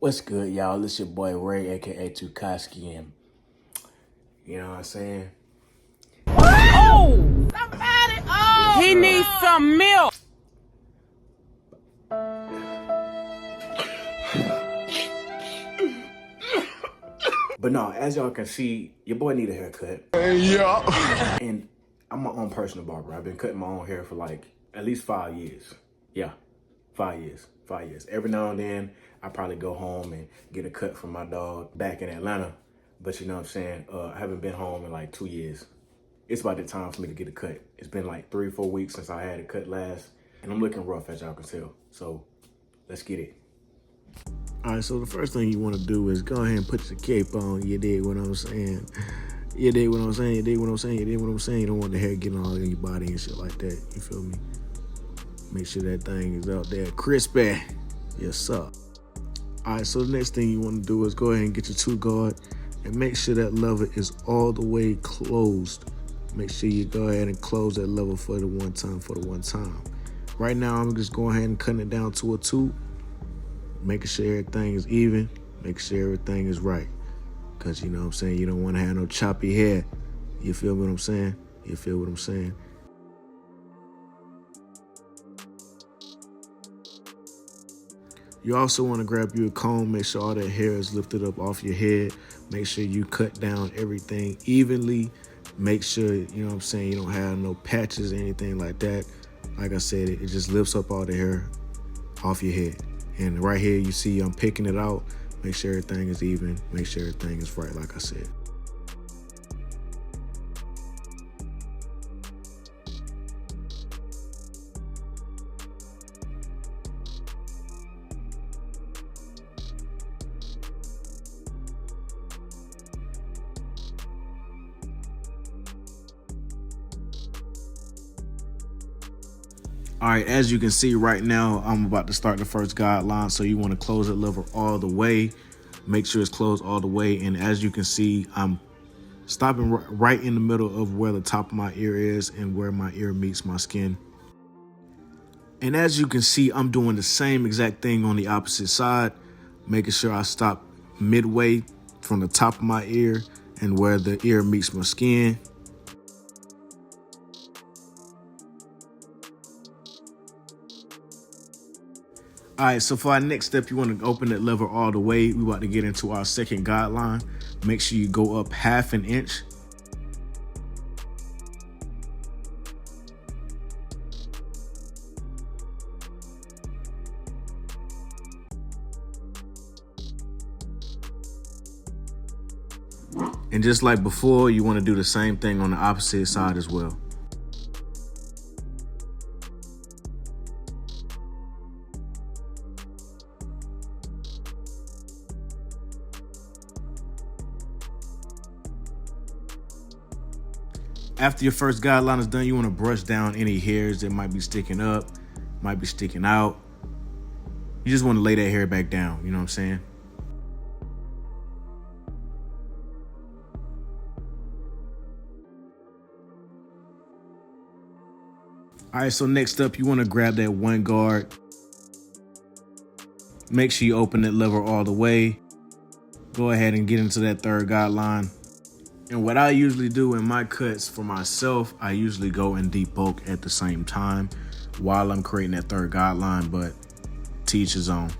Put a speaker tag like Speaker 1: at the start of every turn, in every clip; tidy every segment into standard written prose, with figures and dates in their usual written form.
Speaker 1: What's good, y'all? This your boy Ray, aka Tookaski, and you know what I'm saying?
Speaker 2: Oh! Somebody! Oh! He needs some milk!
Speaker 1: But no, as y'all can see, your boy need a haircut.
Speaker 3: Yeah.
Speaker 1: And I'm my own personal barber. I've been cutting my own hair for like at least 5 years. Yeah, 5 years. 5 years. Every now and then, I probably go home and get a cut from my dog back in Atlanta. But you know what I'm saying? I haven't been home in like 2 years. It's about the time for me to get a cut. It's been like 3 or 4 weeks since I had a cut last. And I'm looking rough, as y'all can tell. So let's get it. All right, so the first thing you want to do is go ahead and put your cape on. You dig what I'm saying? You dig what I'm saying? You dig what I'm saying? You dig what I'm saying? You don't want the hair getting all in your body and shit like that. You feel me? Make sure that thing is out there crispy. Yes, sir. All right, so the next thing you want to do is go ahead and get your two guard and make sure that lever is all the way closed. Make sure you go ahead and close that lever for the one time. Right now, I'm just going ahead and cutting it down to a 2. Making sure everything is even, making sure everything is right. Because, you know what I'm saying, you don't want to have no choppy hair. You feel what I'm saying? You feel what I'm saying? You also want to grab you a comb, make sure all that hair is lifted up off your head. Make sure you cut down everything evenly. Make sure, you know what I'm saying, you don't have no patches or anything like that. Like I said, it just lifts up all the hair off your head. And right here, you see I'm picking it out. Make sure everything is even. Make sure everything is right, like I said. All right, as you can see right now, I'm about to start the first guideline. So you want to close that lever all the way. Make sure it's closed all the way. And as you can see, I'm stopping right in the middle of where the top of my ear is and where my ear meets my skin. And as you can see, I'm doing the same exact thing on the opposite side, making sure I stop midway from the top of my ear and where the ear meets my skin. All right, so for our next step, you want to open that lever all the way. We're about to get into our second guideline. Make sure you go up 1/2 inch. And just like before, you want to do the same thing on the opposite side as well. After your first guideline is done, you want to brush down any hairs that might be sticking up, might be sticking out. You just want to lay that hair back down, you know what I'm saying? All right, so next up, you want to grab that one guard. Make sure you open that lever all the way. Go ahead and get into that third guideline. And what I usually do in my cuts for myself, I usually go in deep bulk at the same time while I'm creating that third guideline, but to each his own.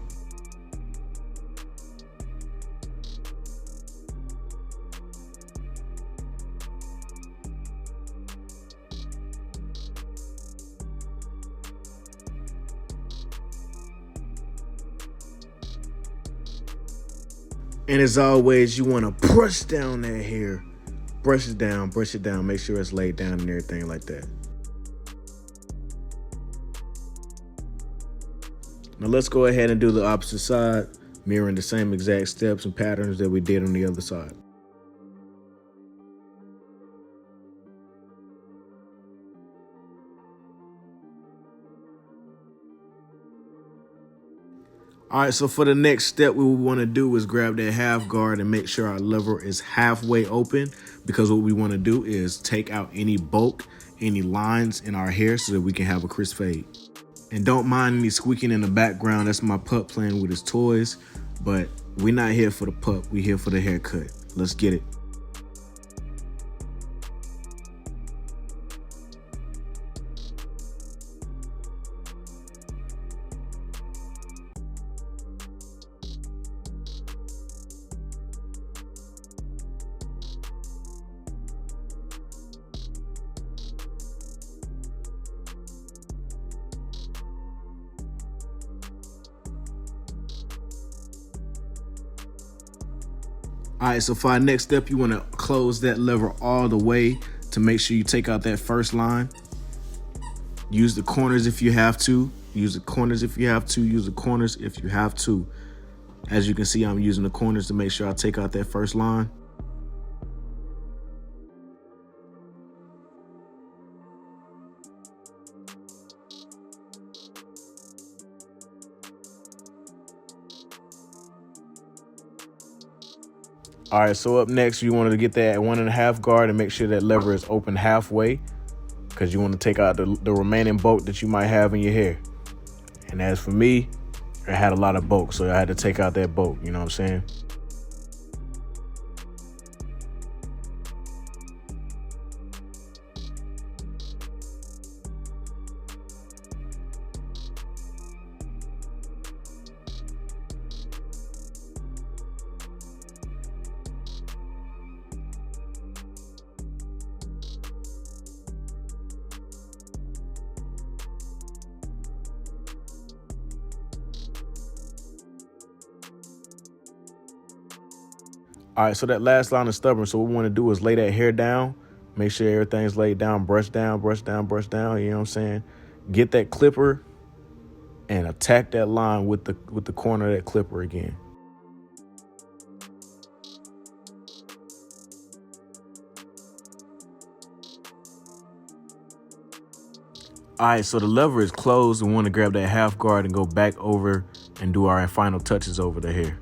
Speaker 1: And as always, you want to brush down that hair. Brush it down, make sure it's laid down and everything like that. Now let's go ahead and do the opposite side, mirroring the same exact steps and patterns that we did on the other side. All right, so for the next step, what we want to do is grab that half guard and make sure our lever is halfway open, because what we want to do is take out any bulk, any lines in our hair so that we can have a crisp fade. And don't mind any squeaking in the background. That's my pup playing with his toys. But we're not here for the pup. We here for the haircut. Let's get it. All right, so for our next step, you want to close that lever all the way to make sure you take out that first line. Use the corners if you have to. Use the corners if you have to. Use the corners if you have to. As you can see, I'm using the corners to make sure I take out that first line. All right, so up next, you want to get that 1.5 guard and make sure that lever is open halfway, because you want to take out the remaining bulk that you might have in your hair. And as for me, I had a lot of bulk, so I had to take out that bulk, you know what I'm saying? All right, so that last line is stubborn. So what we want to do is lay that hair down, make sure everything's laid down, brush down, brush down, brush down. You know what I'm saying? Get that clipper and attack that line with the corner of that clipper again. All right, so the lever is closed. We want to grab that half guard and go back over and do our final touches over the hair.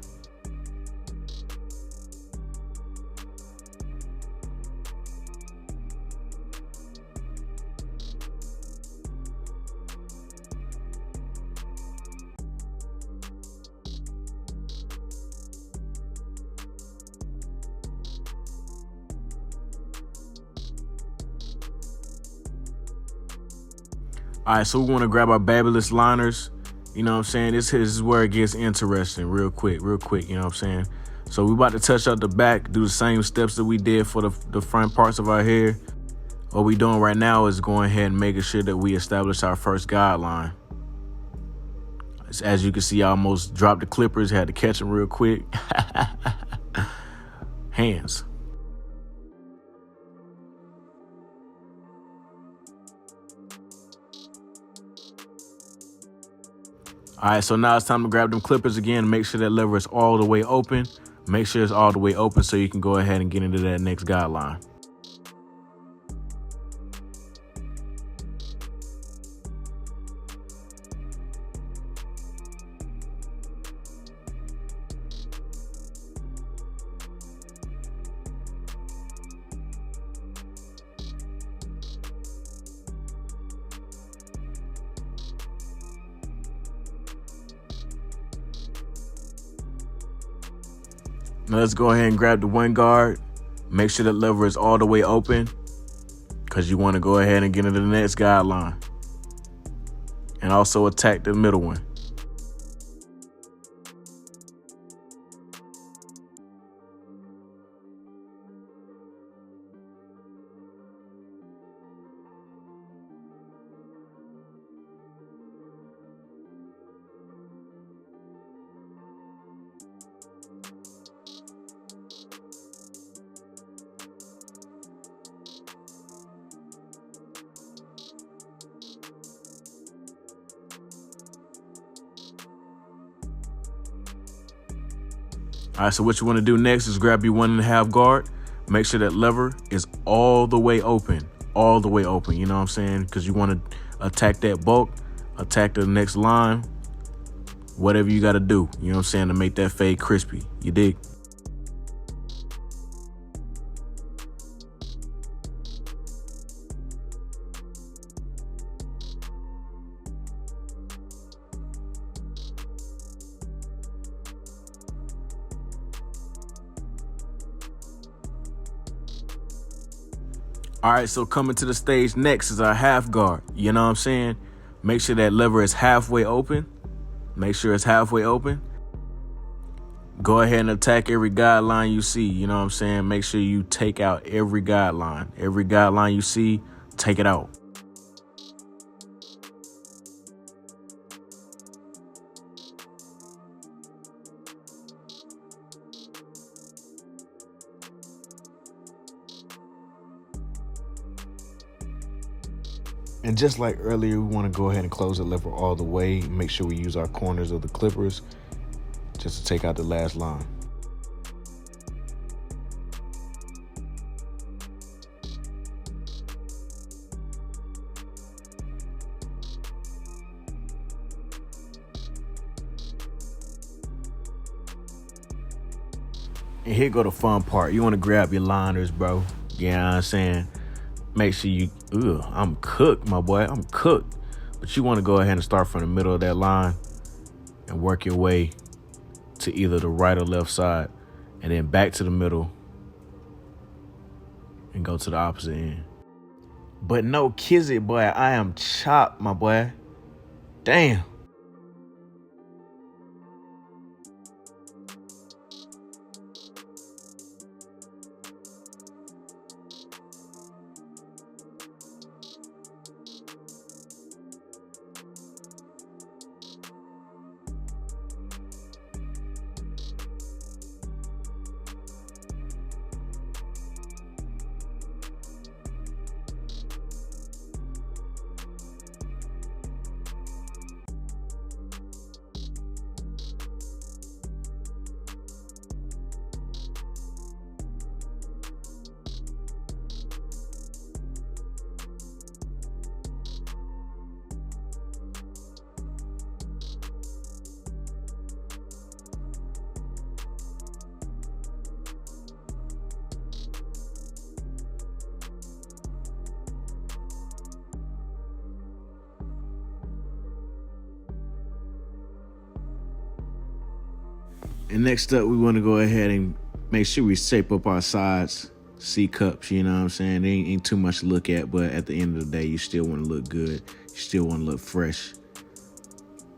Speaker 1: All right, so we want to grab our babulous liners. You know what I'm saying? This is where it gets interesting real quick, you know what I'm saying? So we about to touch out the back, do the same steps that we did for the front parts of our hair. What we doing right now is going ahead and making sure that we establish our first guideline. As you can see, I almost dropped the clippers, had to catch them real quick. Hands. All right, so now it's time to grab them clippers again. Make sure that lever is all the way open. Make sure it's all the way open so you can go ahead and get into that next guideline. Now let's go ahead and grab the 1 guard. Make sure that lever is all the way open, because you want to go ahead and get into the next guideline. And also attack the middle one. All right, so what you want to do next is grab your 1.5 guard. Make sure that lever is all the way open, you know what I'm saying? Because you want to attack that bulk, attack the next line, whatever you got to do, you know what I'm saying, to make that fade crispy. You dig? All right, so coming to the stage next is our half guard. You know what I'm saying? Make sure that lever is halfway open. Make sure it's halfway open. Go ahead and attack every guideline you see. You know what I'm saying? Make sure you take out every guideline. Every guideline you see, take it out. And just like earlier, we want to go ahead and close the lever all the way. Make sure we use our corners of the clippers just to take out the last line. And here go the fun part. You want to grab your liners, bro. You know what I'm saying? Make sure you, I'm cooked, my boy. I'm cooked. But you want to go ahead and start from the middle of that line and work your way to either the right or left side, and then back to the middle and go to the opposite end. But no kizzy, boy. I am chopped, my boy. Damn. And next up, we want to go ahead and make sure we shape up our sides, C cups, you know what I'm saying? They ain't too much to look at, but at the end of the day, you still want to look good. You still want to look fresh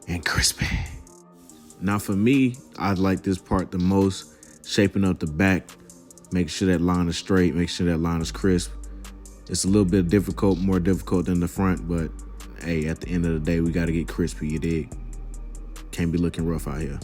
Speaker 1: and crispy. Now for me, I like this part the most, shaping up the back, make sure that line is straight, make sure that line is crisp. It's a little bit difficult, more difficult than the front, but hey, at the end of the day, we got to get crispy, you dig? Can't be looking rough out here.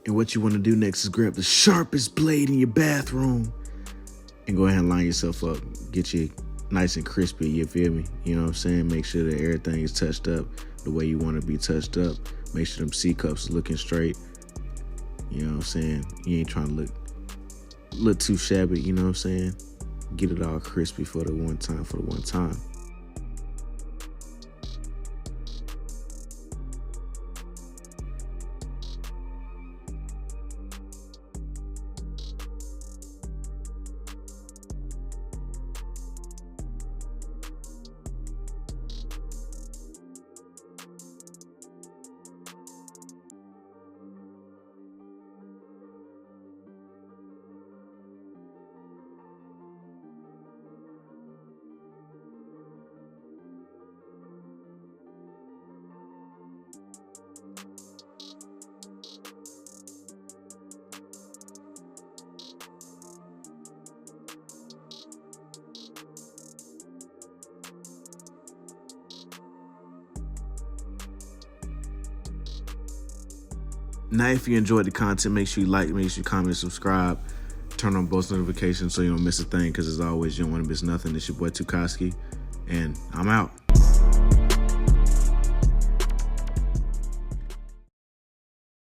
Speaker 1: And what you want to do next is grab the sharpest blade in your bathroom and go ahead and line yourself up. Get you nice and crispy, you feel me? You know what I'm saying? Make sure that everything is touched up the way you want to be touched up. Make sure them C cups are looking straight. You know what I'm saying? You ain't trying to look too shabby, you know what I'm saying? Get it all crispy for the one time. Now, if you enjoyed the content, make sure you like, make sure you comment, subscribe, turn on post notifications so you don't miss a thing, because as always, you don't want to miss nothing. It's your boy Tookaski, and I'm out.